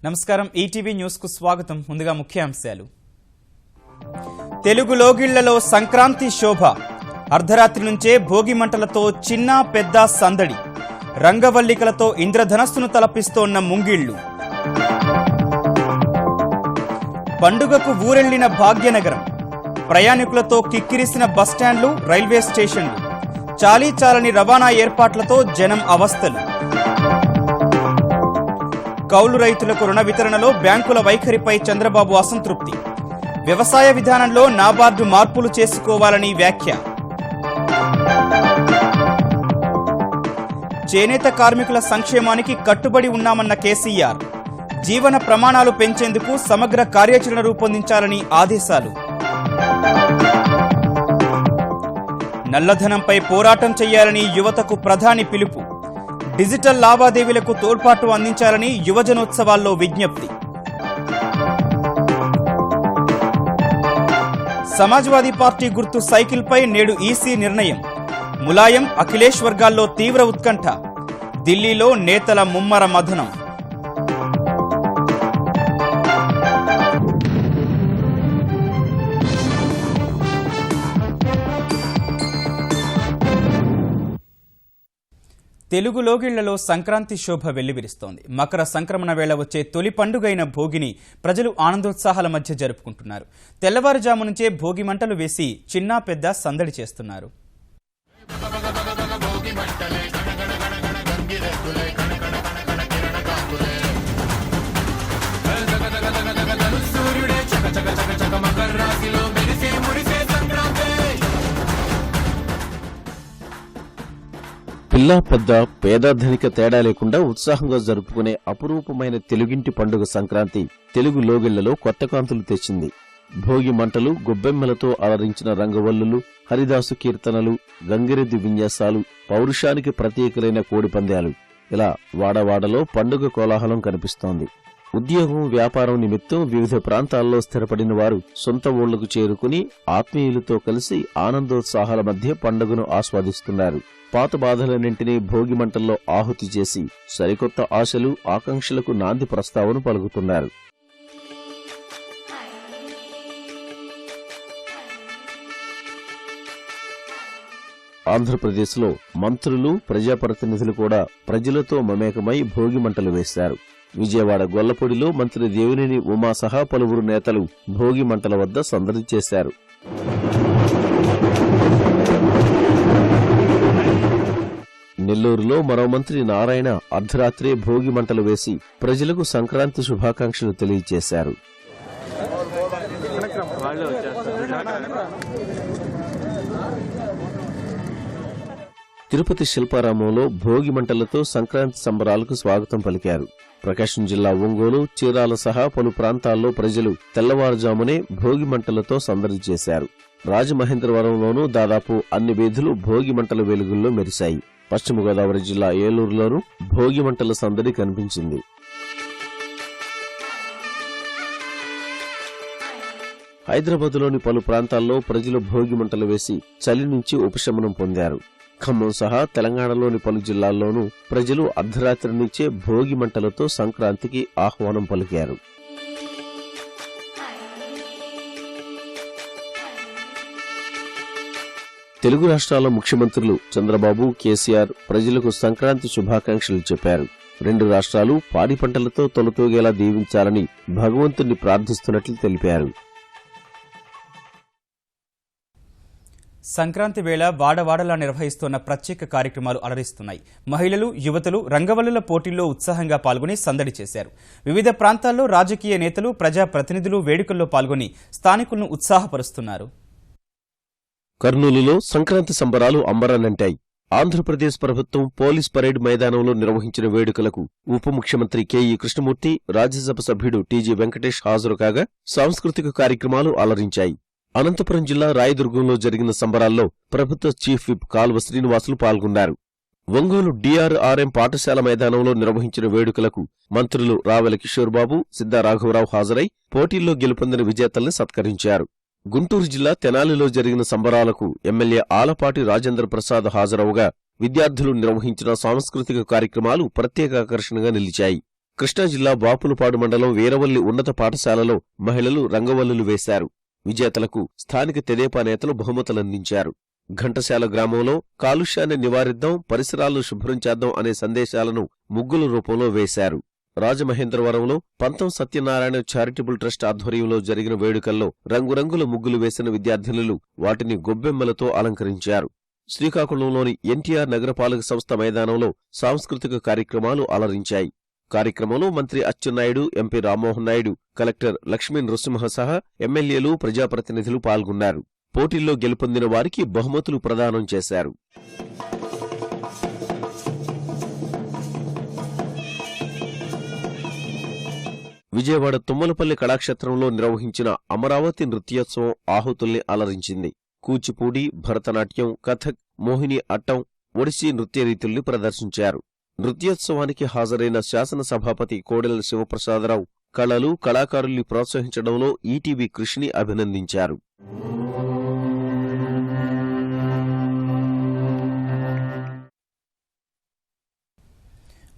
నమస్కారం ETV news కు స్వాగతం. ముందుగా ముఖ్యాంశాలు. తెలుగు లోగిళ్లలో సంక్రాంతి శోభ. అర్ధరాత్రి నుంచే భోగి మంటలతో చిన్న పెద్ద సందడి. రంగవల్లికలతో ఇంద్రధనస్సును తలపిస్తోన్న ముంగిళ్లు. పండుగకు ఊరెళ్లిన భాగ్యనగరం. ప్రయాణికులతో కిక్కిరిసిన బస్టాండ్లు, రైల్వే స్టేషన్లు. చాలీ చాలని రవాణా ఏర్పాట్లతో జనం అవస్థలు. కౌలు రైతులకు రుణ వితరణలో బ్యాంకుల వైఖరిపై చంద్రబాబు అసంతృప్తి. వ్యవసాయ విధానంలో నాబార్డు మార్పులు చేసుకోవాలని వ్యాఖ్య. చేనేత కార్మికుల సంక్షేమానికి కట్టుబడి ఉన్నామన్న కేసీఆర్. జీవన ప్రమాణాలు పెంచేందుకు సమగ్ర కార్యాచరణ రూపొందించాలని ఆదేశాలు. నల్లధనంపై పోరాటం చేయాలని యువతకు ప్రధాని పిలుపు. డిజిటల్ లావాదేవీలకు తోడ్పాటు అందించాలని యువజనోత్సవాల్లో విజ్ఞప్తి. సమాజ్వాదీ పార్టీ గుర్తు సైకిల్పై నేడు ఈసీ నిర్ణయం. ములాయం, అఖిలేష్ వర్గాల్లో తీవ్ర ఉత్కంఠ. ఢిల్లీలో నేతల ముమ్మర మథనం. తెలుగు లోగిళ్లలో సంక్రాంతి శోభ వెల్లివిరుస్తోంది. మకర సంక్రమణ వేళ వచ్చే తొలి పండుగైన భోగిని ప్రజలు ఆనందోత్సాహాల మధ్య జరుపుకుంటున్నారు. తెల్లవారుజాము నుంచే భోగి మంటలు వేసి చిన్నా పెద్ద సందడి చేస్తున్నారు. పిల్లా పెద్ద పేదాధనిక తేడా లేకుండా ఉత్సాహంగా జరుపుకునే అపురూపమైన తెలుగింటి పండుగ సంక్రాంతి తెలుగు లోగిళ్లలో కొత్త కాంతులు తెచ్చింది. భోగి మంటలు, గొబ్బెమ్మలతో అలరించిన రంగవల్లులు, హరిదాసు కీర్తనలు, గంగిరెద్దు విన్యాసాలు, పౌరుషానికి ప్రతీకలైన కోడిపందాలు, ఇలా వాడవాడలో పండుగ కోలాహలం కనిపిస్తోంది. ఉద్యోగం, వ్యాపారం నిమిత్తం వివిధ ప్రాంతాల్లో స్థిరపడిన వారు సొంత ఊళ్లకు చేరుకుని ఆత్మీయులతో కలిసి ఆనందోత్సాహాల మధ్య పండుగను ఆస్వాదిస్తున్నారు. పాత బాధలన్నింటినీ భోగి మంటల్లో ఆహుతి చేసి సరికొత్త ఆశలు, ఆకాంక్షలకు నాంది ప్రస్తావన పలుకుతున్నారు. ఆంధ్రప్రదేశ్లో మంత్రులు, ప్రజాప్రతినిధులు కూడా ప్రజలతో మమేకమై భోగి మంటలు వేశారు. విజయవాడ గొల్లపూడిలో మంత్రి దేవినేని ఉమా సహా పలువురు నేతలు భోగి మంటల వద్ద సందడి చేశారు. నెల్లూరులో మరో మంత్రి నారాయణ అర్ధరాత్రే భోగి మంటలు వేసి ప్రజలకు సంక్రాంతి శుభాకాంక్షలు తెలియజేశారు. తిరుపతి శిల్పారామంలో భోగి మంటలతో సంక్రాంతి సంబరాలకు స్వాగతం పలికారు. ప్రకాశం జిల్లా ఒంగోలు, చీరాల సహా పలు ప్రాంతాల్లో ప్రజలు తెల్లవారుజామునే భోగి మంటలతో సందడి చేశారు. రాజమహేంద్రవరంలోనూ దాదాపు అన్ని వీధులు భోగి మంటల వెలుగుల్లో మెరిశాయి. పశ్చిమ గోదావరి జిల్లా ఏలూరులోనూ భోగి మంటల సందడి కనిపించింది. హైదరాబాద్లోని పలు ప్రాంతాల్లో ప్రజలు భోగి మంటలు వేసి చలి నుంచి ఉపశమనం పొందారు. ఖమ్మం సహా తెలంగాణలోని పలు జిల్లాల్లోనూ ప్రజలు అర్ధరాత్రి నుంచే భోగి మంటలతో సంక్రాంతికి ఆహ్వానం పలికారు. తెలుగు రాష్ట్రాల ముఖ్యమంత్రులు చంద్రబాబు, కేసీఆర్ ప్రజలకు సంక్రాంతి శుభాకాంక్షలు చెప్పారు. రెండు రాష్ట్రాలు పాడి పంటలతో తొలతూగేలా దీవించాలని భగవంతుణ్ణి ప్రార్థిస్తున్నట్లు తెలిపారు. సంక్రాంతి వేళ వాడవాడలా నిర్వహిస్తున్న ప్రత్యేక కార్యక్రమాలు అలరిస్తున్నాయి. మహిళలు, యువతులు రంగవల్లుల పోటీల్లో ఉత్సాహంగా పాల్గొని సందడి చేశారు. వివిధ ప్రాంతాల్లో రాజకీయ నేతలు, ప్రజాప్రతినిధులు వేడుకల్లో పాల్గొని స్థానికులను ఉత్సాహపరుస్తున్నారు. కర్నూలులో సంక్రాంతి సంబరాలు అంబరాన్నంటాయి. ఆంధ్రప్రదేశ్ ప్రభుత్వం పోలీస్ పరేడ్ మైదానంలో నిర్వహించిన వేడుకలకు ఉప ముఖ్యమంత్రి కెఈ కృష్ణమూర్తి, రాజ్యసభ సభ్యుడు టీజీ వెంకటేష్ హాజరు కాగా సాంస్కృతిక కార్యక్రమాలు అలరించాయి. అనంతపురం జిల్లా రాయదుర్గంలో జరిగిన సంబరాల్లో ప్రభుత్వ చీఫ్ విప్ కాల్వ శ్రీనివాసులు పాల్గొన్నారు. ఒంగోలు డిఆర్ఆర్ఎం పాఠశాల మైదానంలో నిర్వహించిన వేడుకలకు మంత్రులు రావెల కిషోర్ బాబు, సిద్ధా రాఘవరావు హాజరై పోటీల్లో గెలుపొందిన విజేతల్ని సత్కరించారు. గుంటూరు జిల్లా తెనాలిలో జరిగిన సంబరాలకు ఎమ్మెల్యే ఆలపాటి రాజేంద్ర ప్రసాద్ హాజరవుగా విద్యార్థులు నిర్వహించిన సాంస్కృతిక కార్యక్రమాలు ప్రత్యేక ఆకర్షణగా నిలిచాయి. కృష్ణా జిల్లా బాపులపాడు మండలం వీరవల్లి ఉన్నత పాఠశాలలో మహిళలు రంగవల్లులు వేశారు. విజేతలకు స్థానిక తెదేపా నేతలు బహుమతులందించారు. ఘంటసాల గ్రామంలో కాలుష్యాన్ని నివారిద్దాం, పరిసరాలను శుభ్రం చేద్దాం అనే సందేశాలను ముగ్గుల రూపంలో వేశారు. రాజమహేంద్రవరంలో పంతం సత్యనారాయణ చారిటబుల్ ట్రస్ట్ ఆధ్వర్యంలో జరిగిన వేడుకల్లో రంగురంగుల ముగ్గులు వేసిన విద్యార్థినులు వాటిని గొబ్బెమ్మలతో అలంకరించారు. శ్రీకాకుళంలోని ఎన్టీఆర్ నగరపాలక సంస్థ మైదానంలో సాంస్కృతిక కార్యక్రమాలు అలరించాయి. కార్యక్రమంలో మంత్రి అచ్చెన్నాయుడు, ఎంపీ రామ్మోహన్ నాయుడు, కలెక్టర్ లక్ష్మీ నృసింహ సహా ఎమ్మెల్యేలు, ప్రజాప్రతినిధులు పాల్గొన్నారు. పోటీల్లో గెలుపొందిన వారికి బహుమతులు ప్రదానం చేశారు. విజయవాడ తుమ్మలపల్లి కళాక్షేత్రంలో నిర్వహించిన అమరావతి నృత్యోత్సవం ఆహుతుల్ని అలరించింది. కూచిపూడి, భరతనాట్యం, కథక్, మోహిని అట్టం, ఒడిశీ నృత్య రీతుల్ని ప్రదర్శించారు. నృత్యోత్సవానికి హాజరైన శాసనసభాపతి కోడెల శివప్రసాదరావు కళలు, కళాకారుల్ని ప్రోత్సహించడంలో ఈటీవీ కృషిని అభినందించారు.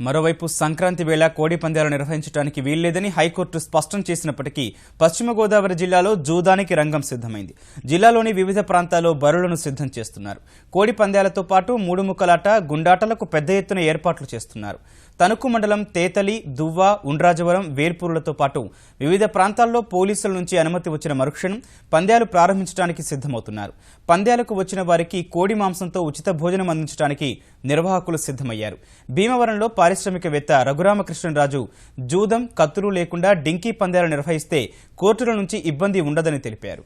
మరోవైపు సంక్రాంతి వేళ కోడి పందాలు నిర్వహించడానికి వీల్లేదని హైకోర్టు స్పష్టం చేసినప్పటికీ పశ్చిమ గోదావరి జిల్లాలో జూదానికి రంగం సిద్ధమైంది. జిల్లాలోని వివిధ ప్రాంతాల్లో బరులను సిద్ధం చేస్తున్నారు. కోడి పందాలతో పాటు మూడుముక్కలాట, గుండాటలకు పెద్ద ఎత్తున ఏర్పాట్లు చేస్తున్నారు. తణుకు మండలం తేతలి, దువ్వ, ఉండ్రాజవరం, వేల్పూరులతో పాటు వివిధ ప్రాంతాల్లో పోలీసుల నుంచి అనుమతి వచ్చిన మరుక్షణం పందాలు ప్రారంభించడానికి సిద్ధమవుతున్నారు. పందాలకు వచ్చిన వారికి కోడి మాంసంతో ఉచిత భోజనం అందించడానికి నిర్వాహకులు సిద్ధమయ్యారు. భీమవరంలో పారిశ్రామికవేత్త రఘురామకృష్ణరాజు జూదం, కత్తులు లేకుండా డింకీ పందాలు నిర్వహిస్తే కోర్టుల నుంచి ఇబ్బంది ఉండదని తెలిపారు.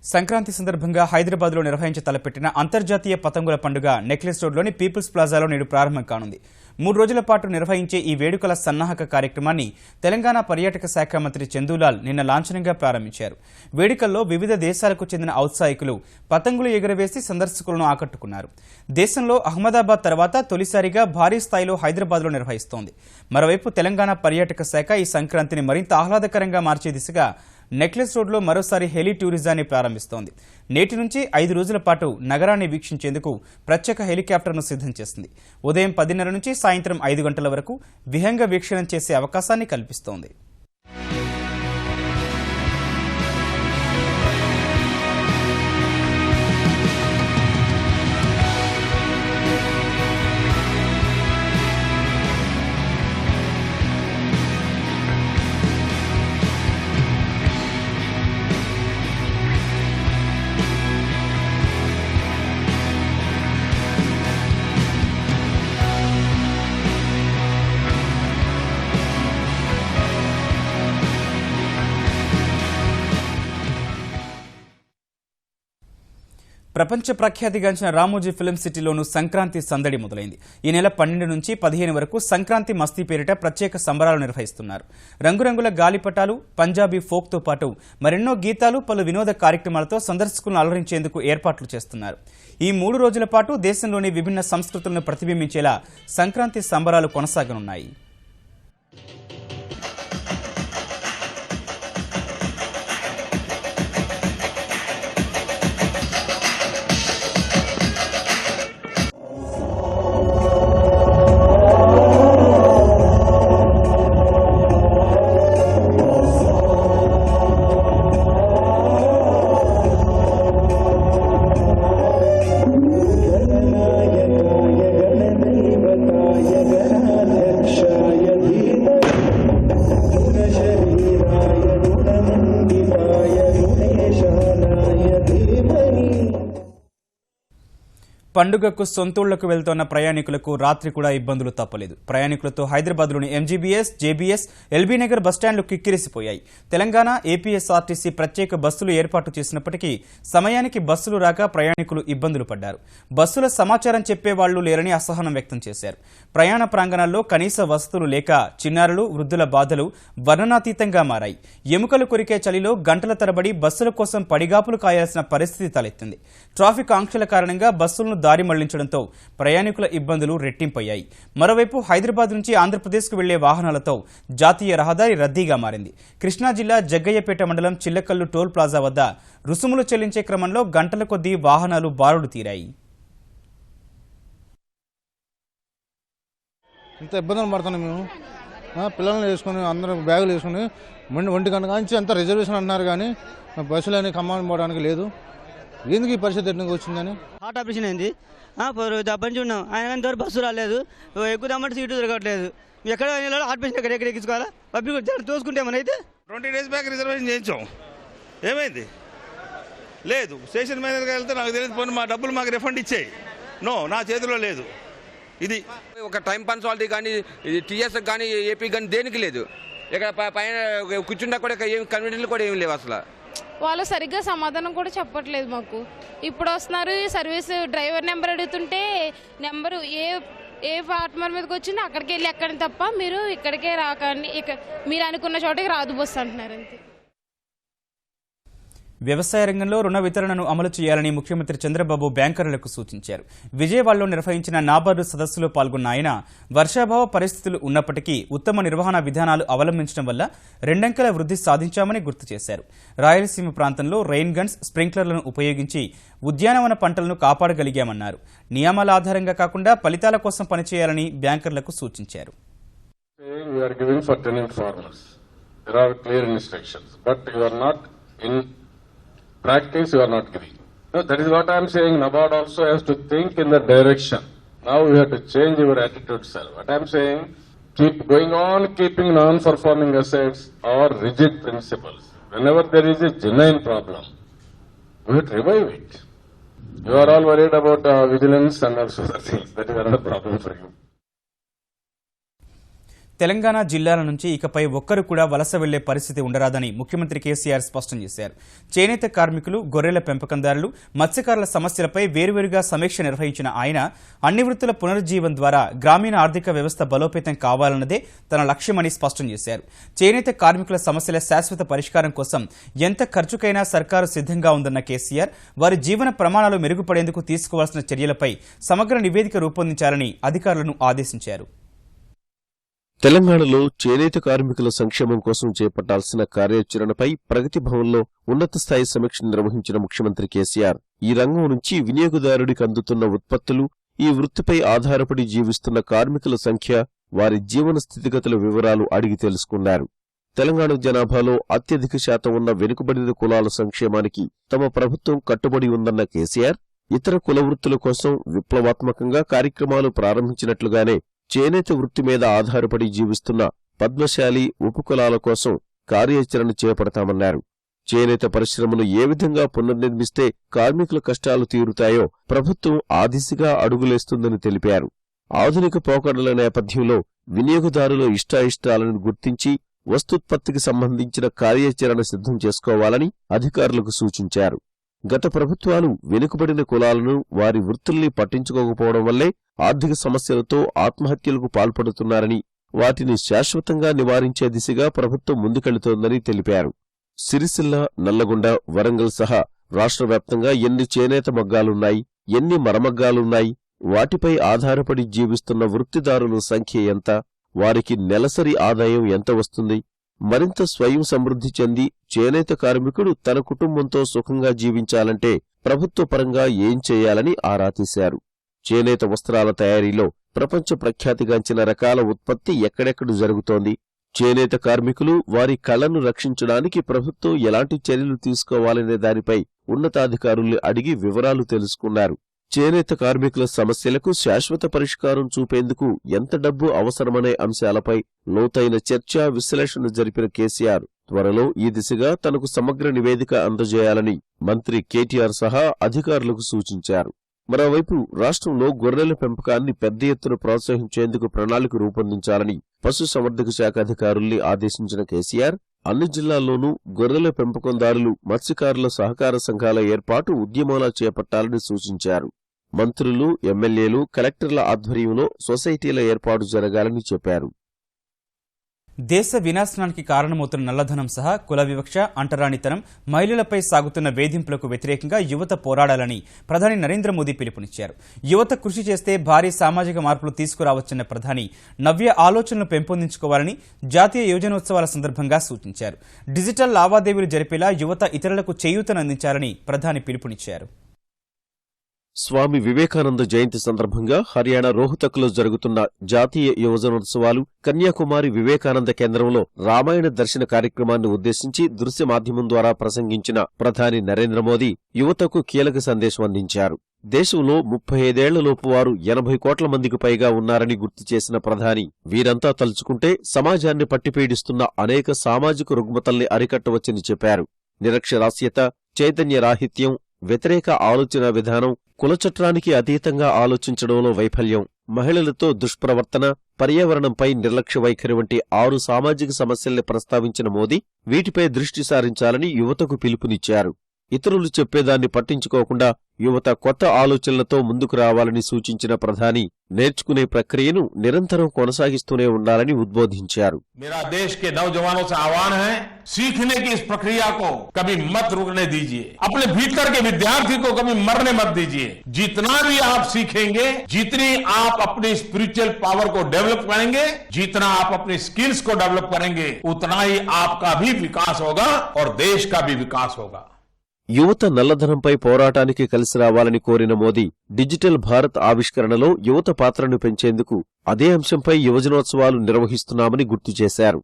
సంక్రాంతి సందర్భంగా హైదరాబాద్లో నిర్వహించి తలపెట్టిన అంతర్జాతీయ పతంగుల పండుగ నెక్లెస్ రోడ్లోని పీపుల్స్ ప్లాజాలో నేడు ప్రారంభం కానుంది. 3 రోజుల పాటు నిర్వహించే ఈ వేడుకల సన్నాహక కార్యక్రమాన్ని తెలంగాణ పర్యాటక శాఖ మంత్రి చందూలాల్ నిన్న లాంఛనంగా ప్రారంభించారు. వేడుకల్లో వివిధ దేశాలకు చెందిన ఔత్సాహికులు పతంగులు ఎగురవేసి సందర్శకులను ఆకట్టుకున్నారు. దేశంలో అహ్మదాబాద్ తర్వాత తొలిసారిగా భారీ స్థాయిలో హైదరాబాద్లో నిర్వహిస్తోంది. మరోవైపు తెలంగాణ పర్యాటక శాఖ ఈ సంక్రాంతిని మరింత ఆహ్లాదకరంగా మార్చే దిశగా నెక్లెస్ రోడ్లో మరోసారి హెలీ టూరిజాన్ని ప్రారంభిస్తోంది. నేటి నుంచి 5 రోజుల పాటు నగరాన్ని వీక్షించేందుకు ప్రత్యేక హెలికాప్టర్ను సిద్ధం చేసింది. ఉదయం 10:30 నుంచి సాయంత్రం 5 గంటల వరకు విహంగ వీక్షణం చేసే అవకాశాన్ని కల్పిస్తోంది. ప్రపంచ ప్రఖ్యాతిగాంచిన రామోజీ ఫిల్మ్ సిటీలోనూ సంక్రాంతి సందడి మొదలైంది. ఈ నెల 12 నుంచి 15 వరకు సంక్రాంతి మస్తీ పేరిట ప్రత్యేక సంబరాలు నిర్వహిస్తున్నారు. రంగురంగుల గాలిపటాలు, పంజాబీ ఫోక్తో పాటు మరెన్నో గీతాలు, పలు వినోద కార్యక్రమాలతో సందర్శకులను అలరించేందుకు ఏర్పాట్లు చేస్తున్నారు. ఈ 3 రోజుల పాటు దేశంలోని విభిన్న సంస్కృతులను ప్రతిబింబించేలా సంక్రాంతి సంబరాలు కొనసాగనున్నాయి. పండుగకు సొంతూళ్లకు వెళ్తున్న ప్రయాణికులకు రాత్రి కూడా ఇబ్బందులు తప్పలేదు. ప్రయాణికులతో హైదరాబాద్లోని ఎంజీబీఎస్, జేబీఎస్, ఎల్బీనగర్ బస్టాండ్లు కిక్కిరిసిపోయాయి. తెలంగాణ ఏపీఎస్ఆర్టీసీ ప్రత్యేక బస్సులు ఏర్పాటు చేసినప్పటికీ సమయానికి బస్సులు రాక ప్రయాణికులు ఇబ్బందులు పడ్డారు. బస్సుల సమాచారం చెప్పేవాళ్లు లేరని అసహనం వ్యక్తం చేశారు. ప్రయాణ ప్రాంగణాల్లో కనీస వసతులు లేక చిన్నారులు, వృద్ధుల బాధలు వర్ణనాతీతంగా మారాయి. ఎముకలు కొరికే చలిలో గంటల తరబడి బస్సుల కోసం పడిగాపులు కాయాల్సిన పరిస్థితి తలెత్తింది. ట్రాఫిక్ ఆంక్షల కారణంగా బస్సులను దారి మళ్లించడంతో ప్రయాణికుల ఇబ్బందులు రెట్టింపయ్యాయి. మరోవైపు హైదరాబాద్ నుంచి ఆంధ్రప్రదేశ్కు వెళ్లే వాహనాలతో జాతీయ రహదారి రద్దీగా మారింది. కృష్ణా జిల్లా జగ్గయ్యపేట మండలం చిల్లకల్లు టోల్ ప్లాజా వద్ద రుసుములు చెల్లించే క్రమంలో గంటల కొద్దీ వాహనాలు బారుడు తీరాయి. ఇంత ఇబ్బందులు పడుతున్నాం మేము. పిల్లల్ని వేసుకుని అందరూ బ్యాగులు వేసుకుని 1 గంట నుంచి అంతా రిజర్వేషన్ అంటున్నారు, కానీ బస్సులని ఖమ్మానికి పోవడానికి లేదు. ఎందుకు ఈ పరిస్థితి ఎందుకు వచ్చిందని హార్ట్ ఆపరేషన్ అయింది. దప్పంచి ఉన్నాం, ఆయన కానీ దూరం బస్సు రాలేదు, ఎక్కుదామంటే సీటు దొరకట్లేదు. ఎక్కడ హార్ట్ పేషెంట్ ఎక్కడ ఎక్కించుకోవాలా? పబ్లిక్ తోసుకుంటే ఏమైనా 20 days బ్యాక్ రిజర్వేషన్ చేయించాం, ఏమైంది? లేదు. స్టేషన్ మేనేజర్కి వెళ్తే నాకు తెలియదు, పోనీ మా డబ్బులు మాకు రిఫండ్ ఇచ్చేయి. నో, నా చేతిలో లేదు. ఇది ఒక టైం పంచాలిటీ కానీ టీఎస్ కానీ ఏపీ కానీ దేనికి లేదు. ఇక్కడ పైన కూర్చున్నా కూడా ఏం కన్వీనియన్లు కూడా ఏమి లేవు అసలు. వాళ్ళు సరిగ్గా సమాధానం కూడా చెప్పట్లేదు మాకు. ఇప్పుడు వస్తున్నారు, సర్వీస్ డ్రైవర్ నెంబర్ అడుగుతుంటే నెంబరు ఏ ప్లాట్ఫామ్ మీదకి వచ్చిందో అక్కడికి వెళ్ళి ఎక్కడిని తప్ప మీరు ఇక్కడికే రాకండి, మీరు అనుకున్న చోటకి రాదు బస్సు అంటున్నారు అంతే. వ్యవసాయ రంగంలో రుణ వితరణను అమలు చేయాలని ముఖ్యమంత్రి చంద్రబాబు బ్యాంకర్లకు సూచించారు. విజయవాడలో నిర్వహించిన నాబార్డు సదస్సులో పాల్గొన్న ఆయన వర్షాభావ పరిస్థితులు ఉన్నప్పటికీ ఉత్తమ నిర్వహణ విధానాలు అవలంబించడం వల్ల 2 అంకెల వృద్ధి సాధించామని గుర్తు చేశారు. రాయలసీమ ప్రాంతంలో రెయిన్ గన్స్, స్ప్రింక్లర్లను ఉపయోగించి ఉద్యానవన పంటలను కాపాడగలిగామన్నారు. నియమాల ఆధారంగా కాకుండా ఫలితాల కోసం పనిచేయాలని బ్యాంకర్లకు సూచించారు. Practice, you are not giving. No, that is what I am saying. NABARD also has to think in that direction. Now you have to change your attitude, sir. What I am saying, keep going on keeping non-performing assets or rigid principles. Whenever there is a genuine problem, we have to revive it. You are all worried about vigilance and also other things. That is another problem for you. Telangana జిల్లాల నుంచి ఇకపై ఒక్కరు కూడా వలస వెళ్లే పరిస్థితి ఉండరాదని ముఖ్యమంత్రి కేసీఆర్ స్పష్టం చేశారు. చేనేత కార్మికులు, గొర్రెల పెంపకందారులు, మత్స్యకారుల సమస్యలపై వేర్వేరుగా సమీక్ష నిర్వహించిన ఆయన అన్ని వృత్తుల పునరుజ్జీవం ద్వారా గ్రామీణ ఆర్థిక వ్యవస్థ బలోపేతం కావాలన్నదే తన లక్ష్యమని స్పష్టం చేశారు. చేనేత కార్మికుల సమస్యల శాశ్వత పరిష్కారం కోసం ఎంత ఖర్చుకైనా సర్కారు సిద్ధంగా ఉందన్న కేసీఆర్ వారి జీవన ప్రమాణాలు మెరుగుపడేందుకు తీసుకోవాల్సిన చర్యలపై సమగ్ర నివేదిక రూపొందించాలని అధికారులను ఆదేశించారు. తెలంగాణలో చేనేత కార్మికుల సంక్షేమం కోసం చేపట్టాల్సిన కార్యాచరణపై ప్రగతి భవన్లో ఉన్నత స్థాయి సమీక్ష నిర్వహించిన ముఖ్యమంత్రి కేసీఆర్ ఈ రంగం నుంచి వినియోగదారుడికి అందుతున్న ఉత్పత్తులు, ఈ వృత్తిపై ఆధారపడి జీవిస్తున్న కార్మికుల సంఖ్య, వారి జీవన స్థితిగతుల వివరాలు అడిగి తెలుసుకున్నారు. తెలంగాణ జనాభాలో అత్యధిక శాతం ఉన్న వెనుకబడిన కులాల సంక్షేమానికి తమ ప్రభుత్వం కట్టుబడి ఉందన్న కేసీఆర్ ఇతర కుల వృత్తుల కోసం విప్లవాత్మకంగా కార్యక్రమాలు ప్రారంభించినట్లుగానే చేనేత వృత్తి మీద ఆధారపడి జీవిస్తున్న పద్మశాలి ఉపకులాల కోసం కార్యాచరణ చేపడతామన్నారు. చేనేత పరిశ్రమను ఏ విధంగా పునర్నిర్మిస్తే కార్మికుల కష్టాలు తీరుతాయో ప్రభుత్వం ఆ దిశగా అడుగులేస్తుందని తెలిపారు. ఆధునిక పోకడల నేపథ్యంలో వినియోగదారుల ఇష్టాయిష్టాలను గుర్తించి వస్తుత్పత్తికి సంబంధించిన కార్యాచరణ సిద్ధం చేసుకోవాలని అధికారులకు సూచించారు. గత ప్రభుత్వాలు వెనుకబడిన కులాలను, వారి వృత్తుల్ని పట్టించుకోకపోవడం వల్లే ఆర్థిక సమస్యలతో ఆత్మహత్యలకు పాల్పడుతున్నారని, వాటిని శాశ్వతంగా నివారించే దిశగా ప్రభుత్వం ముందుకెళుతోందని తెలిపారు. సిరిసిల్ల, నల్లగొండ, వరంగల్ సహా రాష్ట్ర వ్యాప్తంగా ఎన్ని చేనేత మగ్గాలున్నాయి, ఎన్ని మరమగ్గాలున్నాయి, వాటిపై ఆధారపడి జీవిస్తున్న వృత్తిదారుల సంఖ్య ఎంత, వారికి నెలసరి ఆదాయం ఎంత వస్తుంది, మరింత స్వయం సమృద్ధి చెంది చేనేత కార్మికుడు తన కుటుంబంతో సుఖంగా జీవించాలంటే ప్రభుత్వ పరంగా ఏం చేయాలని ఆరా తీశారు. చేనేత వస్త్రాల తయారీలో ప్రపంచ ప్రఖ్యాతిగాంచిన రకాల ఉత్పత్తి ఎక్కడెక్కడ జరుగుతోంది, చేనేత కార్మికులు, వారి కళను రక్షించడానికి ప్రభుత్వం ఎలాంటి చర్యలు తీసుకోవాలనే దానిపై ఉన్నతాధికారుల్ని అడిగి వివరాలు తెలుసుకున్నారు. చేనేత కార్మికుల సమస్యలకు శాశ్వత పరిష్కారం చూపేందుకు ఎంత డబ్బు అవసరమనే అంశాలపై లోతైన చర్చ, విశ్లేషణ జరిపిన కేసీఆర్ త్వరలో ఈ దిశగా తనకు సమగ్ర నివేదిక అందజేయాలని మంత్రి కేటీఆర్ సహా అధికారులకు సూచించారు. మరోవైపు రాష్ట్రంలో గొర్రెల పెంపకాన్ని పెద్ద ఎత్తున ప్రోత్సహించేందుకు ప్రణాళిక రూపొందించాలని పశుసంవర్ధక శాఖ అధికారుల్ని ఆదేశించిన కేసీఆర్ అన్ని జిల్లాల్లోనూ గొర్రెల పెంపకందారులు, మత్స్యకారుల సహకార సంఘాల ఏర్పాటు ఉద్యమాలు చేపట్టాలని సూచించారు. మంత్రులు, ఎమ్మెల్యేలు, కలెక్టర్ల ఆధ్వర్యంలో సొసైటీల ఏర్పాటు జరగాలని చెప్పారు. దేశ వినాశనానికి కారణమవుతున్న నల్లధనం సహా కుల వివక్ష, అంటరానితనం, మహిళలపై సాగుతున్న వేధింపులకు వ్యతిరేకంగా యువత పోరాడాలని ప్రధాని నరేంద్ర మోదీ పిలుపునిచ్చారు. యువత కృషి చేస్తే భారీ సామాజిక మార్పులు తీసుకురావచ్చన్న ప్రధాని నవ్య ఆలోచనలు పెంపొందించుకోవాలని జాతీయ యువజనోత్సవాల సందర్భంగా సూచించారు. డిజిటల్ లావాదేవీలు జరిపేలా యువత ఇతరులకు చేయూతనందించాలని ప్రధాని పిలుపునిచ్చారు. స్వామి వివేకానంద జయంతి సందర్భంగా హర్యానా రోహ్తక్లో జరుగుతున్న జాతీయ యువజనోత్సవాలు కన్యాకుమారి వివేకానంద కేంద్రంలో రామాయణ దర్శన కార్యక్రమాన్ని ఉద్దేశించి దృశ్య మాధ్యమం ద్వారా ప్రసంగించిన ప్రధాని నరేంద్ర మోదీ యువతకు కీలక సందేశం అందించారు. దేశంలో 35 ఏళ్లలోపు వారు 80 కోట్ల మందికి పైగా ఉన్నారని గుర్తు చేసిన ప్రధాని వీరంతా తలుచుకుంటే సమాజాన్ని పట్టిపీడిస్తున్న అనేక సామాజిక రుగ్మతల్ని అరికట్టవచ్చని చెప్పారు. నిరక్షరాస్యత, చైతన్యరాహిత్యం, వ్యతిరేక ఆలోచన విధానం, కులచట్రానికి అతీతంగా ఆలోచించడంలో వైఫల్యం, మహిళలతో దుష్ప్రవర్తన, పర్యావరణంపై నిర్లక్ష్య వైఖరి వంటి 6 సామాజిక సమస్యల్ని ప్రస్తావించిన మోదీ వీటిపై దృష్టి సారించాలని యువతకు పిలుపునిచ్చారు. ఇతరులు చెప్పేదాన్ని పట్టించుకోకుండా యువత కొత్త ఆలోచనలతో ముందుకు రావాలని సూచించిన ప్రధాని నేర్చుకునే ప్రక్రియను నిరంతరం కొనసాగిస్తూనే ఉండాలని ఉద్బోధించారు. मेरा देश के नौजवानों से आह्वान है, सीखने की इस प्रक्रिया को कभी मत रुकने दीजिए. अपने भीतर के विद्यार्थी को कभी मरने मत दीजिए. जितना भी आप सीखेंगे, जितनी आप अपनी स्पिरिचुअल पावर को डेवलप करेंगे, जितना आप अपनी स्किल्स को डेवलप करेंगे, उतना ही आपका भी विकास होगा और देश का भी विकास होगा. యువత నల్లధనంపై పోరాటానికి కలిసి రావాలని కోరిన మోదీ డిజిటల్ భారత్ ఆవిష్కరణలో యువత పాత్రను పెంచేందుకు అదే అంశంపై యువజనోత్సవాలు నిర్వహిస్తున్నామని గుర్తు చేశారు.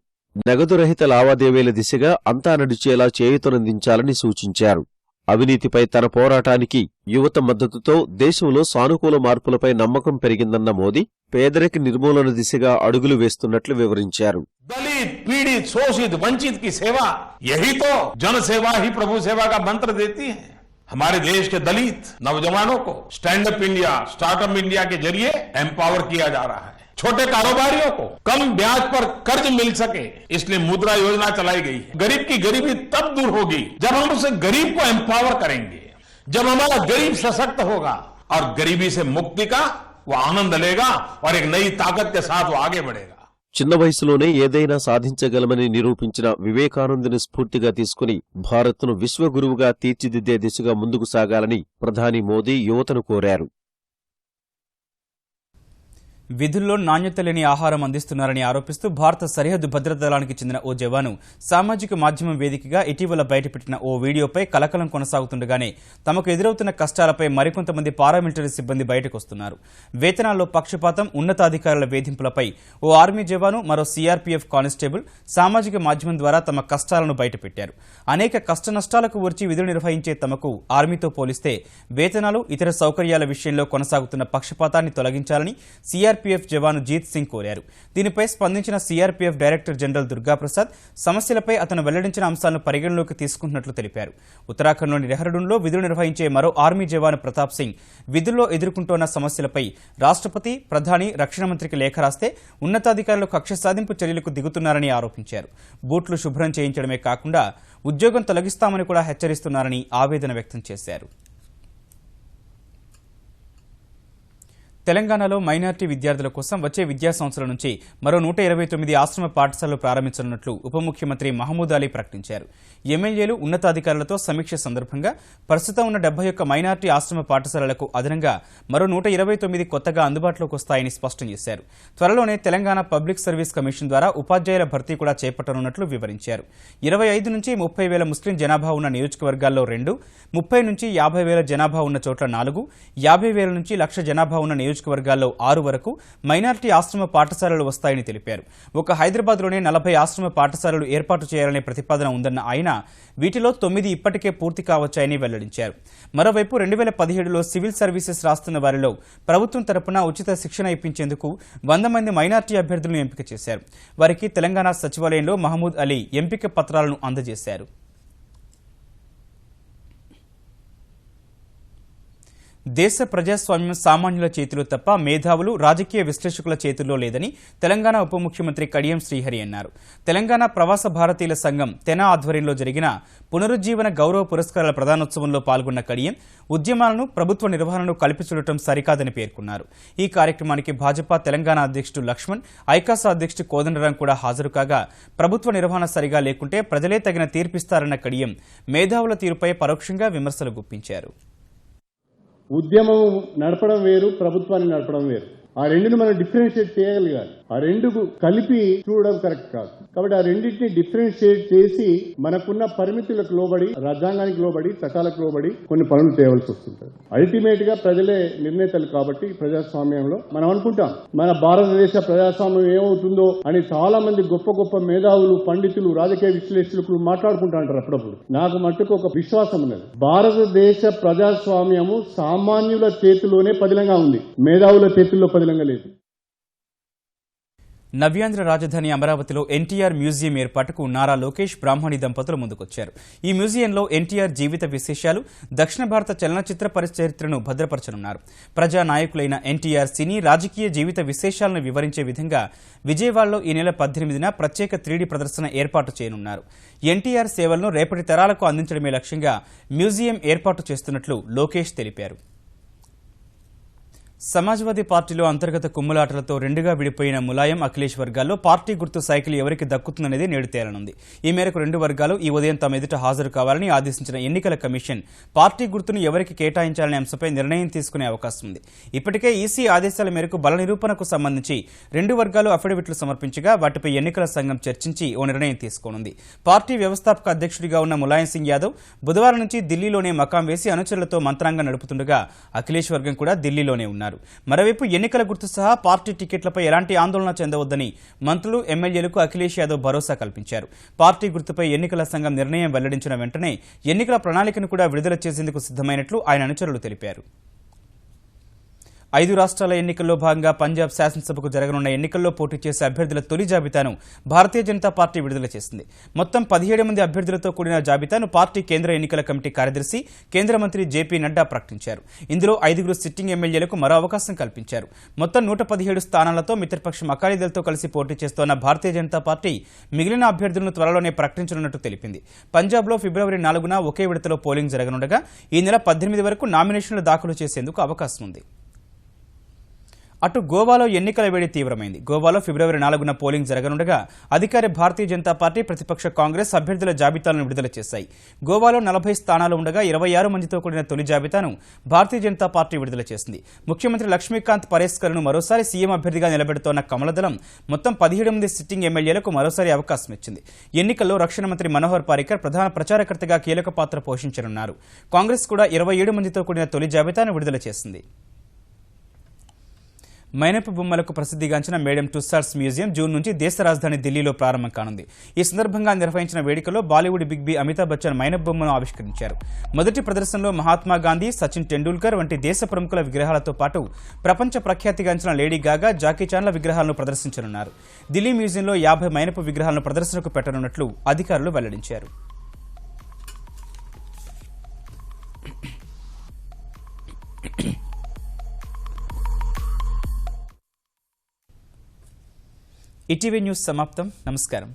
నగదురహిత లావాదేవీల దిశగా అంతా నడిచేలా చేయూతనందించాలని సూచించారు. అవినీతిపై తన పోరాటానికి యువత మద్దతుతో దేశంలో సానుకూల మార్పులపై నమ్మకం పెరిగిందన్న మోదీ పేదరిక నిర్మూలన దిశగా అడుగులు వేస్తున్నట్లు వివరించారు. दलित, पीड़ित, शोषित, वंचित की सेवा, यही तो जन सेवा ही प्रभु सेवा का मंत्र देती है. हमारे देश के दलित नौजवानों को stand up India, startup India के जरिए एम्पावर किया जा रहा है. छोटे कारोबारियों को कम ब्याज पर कर्ज मिल सके, इसलिए मुद्रा योजना चलाई गई है. गरीब की गरीबी तब दूर होगी जब हम उसे गरीब को एम्पावर करेंगे, जब हमारा गरीब सशक्त होगा और गरीबी से मुक्ति का वो आनंद लेगा और एक नई ताकत के साथ वो आगे बढ़ेगा. చిన్న వయసులోనే ఏదైనా సాధించగలమని నిరూపించిన వివేకానందుని స్ఫూర్తిగా తీసుకుని భారత్ను విశ్వగురువుగా తీర్చిదిద్దే దిశగా ముందుకు సాగాలని ప్రధాని మోదీ యువతను కోరారు. విధుల్లో నాణ్యత లేని ఆహారం అందిస్తున్నారని ఆరోపిస్తూ భారత సరిహద్దు భద్రతా దళానికి చెందిన ఓ జవాను సామాజిక మాధ్యమం వేదికగా ఇటీవల బయటపెట్టిన ఓ వీడియోపై కలకలం కొనసాగుతుండగానే తమకు ఎదురవుతున్న కష్టాలపై మరికొంతమంది పారామిలిటరీ సిబ్బంది బయటకొస్తున్నారు. వేతనాల్లో పక్షపాతం, ఉన్నతాధికారుల వేధింపులపై ఓ ఆర్మీ జవాను, మరో సీఆర్పీఎఫ్ కానిస్టేబుల్ సామాజిక మాధ్యమం ద్వారా తమ కష్టాలను బయటపెట్టారు. అనేక కష్టనష్టాలకు ఊర్చి విధులు నిర్వహించే తమకు ఆర్మీతో పోలిస్తే వేతనాలు, ఇతర సౌకర్యాల విషయంలో కొనసాగుతున్న పక్షపాతాన్ని తొలగించాలని సీఆర్పీఎఫ్ జవాను జీత్ సింగ్ కోరారు. దీనిపై స్పందించిన సీఆర్పీఎఫ్ డైరెక్టర్ జనరల్ దుర్గాప్రసాద్ సమస్యలపై అతను వెల్లడించిన అంశాలను పరిగణలోకి తీసుకుంటున్నట్లు తెలిపారు. ఉత్తరాఖండ్లోని డెహ్రాడూన్లో విధులు నిర్వహించే మరో ఆర్మీ జవాను ప్రతాప్ సింగ్ విధుల్లో ఎదుర్కొంటోన్న సమస్యలపై రాష్ట్రపతి, ప్రధాని, రక్షణ మంత్రికి లేఖ రాస్తే ఉన్నతాధికారులు కక్ష సాధింపు చర్యలకు దిగుతున్నారని ఆరోపించారు. బూట్లు శుభ్రం చేయించడమే కాకుండా ఉద్యోగం తొలగిస్తామని కూడా హెచ్చరిస్తున్నారని ఆవేదన వ్యక్తం చేశారు. తెలంగాణలో మైనార్టీ విద్యార్థుల కోసం వచ్చే విద్యా సంవత్సరం నుంచి మరో 129 ఆశ్రమ పాఠశాలలు ప్రారంభించనున్నట్లు ఉప ముఖ్యమంత్రి మహమూద్ అలీ ప్రకటించారు. ఎమ్మెల్యేలు, ఉన్నతాధికారులతో సమీక్ష సందర్భంగా ప్రస్తుతం ఉన్న 71 మైనార్టీ ఆశ్రమ పాఠశాలలకు అదనంగా మరో 129 కొత్తగా అందుబాటులోకి వస్తాయని స్పష్టం చేశారు. త్వరలోనే తెలంగాణ పబ్లిక్ సర్వీస్ కమిషన్ ద్వారా ఉపాధ్యాయుల భర్తీ కూడా చేపట్టనున్నట్లు వివరించారు. 25 నుంచి 30,000 ముస్లిం జనాభా ఉన్న నియోజకవర్గాల్లో 2, 30 నుంచి 50,000 జనాభా ఉన్న చోట్ల 4, 50,000 నుంచి 1,00,000 జనాభా ఉన్న నియోజకవర్గాల్లో 6 వరకు మైనార్టీ ఆశ్రమ పాఠశాలలు వస్తాయని తెలిపారు. ఒక హైదరాబాద్లోనే 40 ఆశ్రమ పాఠశాలలు ఏర్పాటు చేయాలనే ప్రతిపాదన ఉందన్న ఆయన వీటిలో 9 ఇప్పటికే పూర్తి కావచ్చాయని వెల్లడించారు. మరోవైపు 2017లో సివిల్ సర్వీసెస్ రాస్తున్న వారిలో ప్రభుత్వం తరపున ఉచిత శిక్షణ ఇప్పించేందుకు 100 మంది మైనార్టీ అభ్యర్థులను ఎంపిక చేశారు. వారికి తెలంగాణ సచివాలయంలో మహమూద్ అలీ ఎంపిక పత్రాలను అందజేశారు. దేశ ప్రజాస్వామ్యం సామాన్యుల చేతిలో తప్ప మేధావులు, రాజకీయ విశ్లేషకుల చేతుల్లో లేదని తెలంగాణ ఉప ముఖ్యమంత్రి కడియం శ్రీహరి అన్నారు. తెలంగాణ ప్రవాస భారతీయుల సంఘం తెనా ఆధ్వర్యంలో జరిగిన పునరుజ్జీవన గౌరవ పురస్కారాల ప్రదానోత్సవంలో పాల్గొన్న కడియం ఉద్యమాలను, ప్రభుత్వ నిర్వహణను కలిపి చూడటం సరికాదని పేర్కొన్నారు. ఈ కార్యక్రమానికి భాజపా తెలంగాణ అధ్యక్షుడు లక్ష్మణ్, ఐకాసా అధ్యక్షుడు కోదండరాం కూడా హాజరు కాగా ప్రభుత్వ నిర్వహణ సరిగా లేకుంటే ప్రజలే తగిన తీర్పిస్తారన్న కడియం మేధావుల తీరుపై పరోక్షంగా విమర్శలు గుప్పించారు. ఉద్యమం నడపడం వేరు, ప్రభుత్వాన్ని నడపడం వేరు. ఆ రెండుని మనం డిఫరెన్షియేట్ చేయగలగాలి. ఆ రెండు కలిపి చూడడం కరెక్ట్ కాదు. కాబట్టి ఆ రెండింటిని డిఫరెన్షియేట్ చేసి మనకున్న పరిమితులకు లోబడి, రాజ్యాంగానికి లోబడి, చట్టాలకు లోబడి కొన్ని పనులు చేయవలసి వస్తుంటది. అల్టిమేట్ గా ప్రజలే నిర్ణేతలు కాబట్టి ప్రజాస్వామ్యంలో మనం అనుకుంటాం మన భారతదేశ ప్రజాస్వామ్యం ఏమవుతుందో అని చాలా మంది గొప్ప గొప్ప మేధావులు, పండితులు, రాజకీయ విశ్లేషకులు మాట్లాడుకుంటా అంటారు అప్పుడప్పుడు. నాకు మట్టుకు ఒక విశ్వాసం ఉన్నది, భారతదేశ ప్రజాస్వామ్యము సామాన్యుల చేతిలోనే పదిలంగా ఉంది, మేధావుల చేతుల్లో పదిలంగా లేదు. నవ్యాంధ్ర రాజధాని అమరావతిలో ఎన్టీఆర్ మ్యూజియం ఏర్పాటుకు నారా లోకేష్, బ్రాహ్మణి దంపతులు ముందుకొచ్చారు. ఈ మ్యూజియంలో ఎన్టీఆర్ జీవిత విశేషాలు, దక్షిణ భారత చలనచిత్ర పరిచరిత్రను భద్రపరచనున్నారు. ప్రజా నాయకులైన ఎన్టీఆర్ సినీ, రాజకీయ జీవిత విశేషాలను వివరించే విధంగా విజయవాడలో ఈ నెల 18న ప్రత్యేక 3D ప్రదర్శన ఏర్పాటు చేయనున్నారు. ఎన్టీఆర్ సేవలను రేపటి తరాలకు అందించడమే లక్ష్యంగా మ్యూజియం ఏర్పాటు చేస్తున్నట్లు లోకేష్ తెలిపారు. సమాజ్వాదీ పార్టీలో అంతర్గత కుమ్ములాటలతో రెండుగా విడిపోయిన ములాయం, అఖిలేష్ వర్గాల్లో పార్టీ గుర్తు సైకిల్ ఎవరికి దక్కుతుందనేది నేడు తేలనుంది. ఈ మేరకు రెండు వర్గాలు ఈ ఉదయం తమ ఎదుట హాజరు కావాలని ఆదేశించిన ఎన్నికల కమిషన్ పార్టీ గుర్తును ఎవరికి కేటాయించాలనే అంశంపై నిర్ణయం తీసుకునే అవకాశం ఉంది. ఇప్పటికే ఈసీ ఆదేశాల మేరకు బల నిరూపణకు సంబంధించి రెండు వర్గాలు అఫిడవిట్లు సమర్పించగా వాటిపై ఎన్నికల సంఘం చర్చించి ఓ నిర్ణయం తీసుకోనుంది. పార్టీ వ్యవస్థాపక అధ్యక్షుడిగా ఉన్న ములాయం సింగ్ యాదవ్ బుధవారం నుంచి ఢిల్లీలోనే మకాం వేసి అనుచరులతో మంత్రాంగం నడుపుతుండగా అఖిలేష్ వర్గం కూడా ఢిల్లీలోనే ఉన్నారు. మరోవైపు ఎన్నికల గుర్తు సహా పార్టీ టికెట్లపై ఎలాంటి ఆందోళన చెందవద్దని మంత్రులు, ఎమ్మెల్యేలకు అఖిలేష్ యాదవ్ భరోసా కల్పించారు. పార్టీ గుర్తుపై ఎన్నికల సంఘం నిర్ణయం వెల్లడించిన వెంటనే ఎన్నికల ప్రణాళికను కూడా విడుదల చేసేందుకు సిద్ధమైనట్లు ఆయన అనుచరులు తెలిపారు. 5 రాష్ట్రాల ఎన్నికల్లో భాగంగా పంజాబ్ శాసనసభకు జరగనున్న ఎన్నికల్లో పోటీ చేసే అభ్యర్థుల తొలి జాబితాను భారతీయ జనతా పార్టీ విడుదల చేసింది. మొత్తం 17 మంది అభ్యర్థులతో కూడిన జాబితాను పార్టీ కేంద్ర ఎన్నికల కమిటీ కార్యదర్శి, కేంద్ర మంత్రి జేపీ నడ్డా ప్రకటించారు. ఇందులో 5 సిట్టింగ్ ఎమ్మెల్యేలకు మరో అవకాశం కల్పించారు. మొత్తం 117 స్థానాలతో మిత్రపక్షం అకాలీదళ్తో కలిసి పోటీ చేస్తోన్న భారతీయ జనతా పార్టీ మిగిలిన అభ్యర్థులను త్వరలోనే ప్రకటించనున్నట్టు తెలిపింది. పంజాబ్లో ఫిబ్రవరి 4న ఒకే విడతలో పోలింగ్ జరగనుండగా ఈ నెల 18 వరకు నామినేషన్లు దాఖలు చేసేందుకు అవకాశం ఉంది. అటు గోవాలో ఎన్నికల వేడి తీవ్రమైంది. గోవాలో ఫిబ్రవరి 4న పోలింగ్ జరగనుండగా అధికార భారతీయ జనతా పార్టీ, ప్రతిపక్ష కాంగ్రెస్ అభ్యర్థుల జాబితాలను విడుదల చేశాయి. గోవాలో 40 స్థానాలు ఉండగా 26 మందితో కూడిన తొలి జాబితాను భారతీయ జనతా పార్టీ విడుదల చేసింది. ముఖ్యమంత్రి లక్ష్మీకాంత్ పరేస్కర్ను మరోసారి సీఎం అభ్యర్థిగా నిలబెడుతోన్న కమలదళం మొత్తం 17 మంది సిట్టింగ్ ఎమ్మెల్యేలకు మరోసారి అవకాశం ఇచ్చింది. ఎన్నికల్లో రక్షణ మంత్రి మనోహర్ పారికర్ ప్రధాన ప్రచారకర్తగా కీలక పాత్ర పోషించనున్నారు. కాంగ్రెస్ కూడా 27 మందితో కూడిన తొలి జాబితాను విడుదల చేసింది. మైనపు బొమ్మలకు ప్రసిద్ధిగాంచిన మేడం టుస్సాడ్స్ మ్యూజియం జూన్ నుంచి దేశ రాజధాని ఢిల్లీలో ప్రారంభం కానుంది. ఈ సందర్భంగా నిర్వహించిన వేడుకలో బాలీవుడ్ బిగ్ బి అమితాబ్ బచ్చన్ మైనపు బొమ్మను ఆవిష్కరించారు. మొదటి ప్రదర్శనలో మహాత్మా గాంధీ, సచిన్ టెండూల్కర్ వంటి దేశ ప్రముఖుల విగ్రహాలతో పాటు ప్రపంచ ప్రఖ్యాతిగాంచిన లేడీ గాగా, జాకీ చాన్ల విగ్రహాలను ప్రదర్శించనున్నారు. ఢిల్లీ మ్యూజియంలో 50 మైనపు విగ్రహాలను ప్రదర్శనకు పెట్టనున్నట్లు అధికారులు వెల్లడించారు. ఈటీవీ న్యూస్ సమాప్తం. నమస్కారం.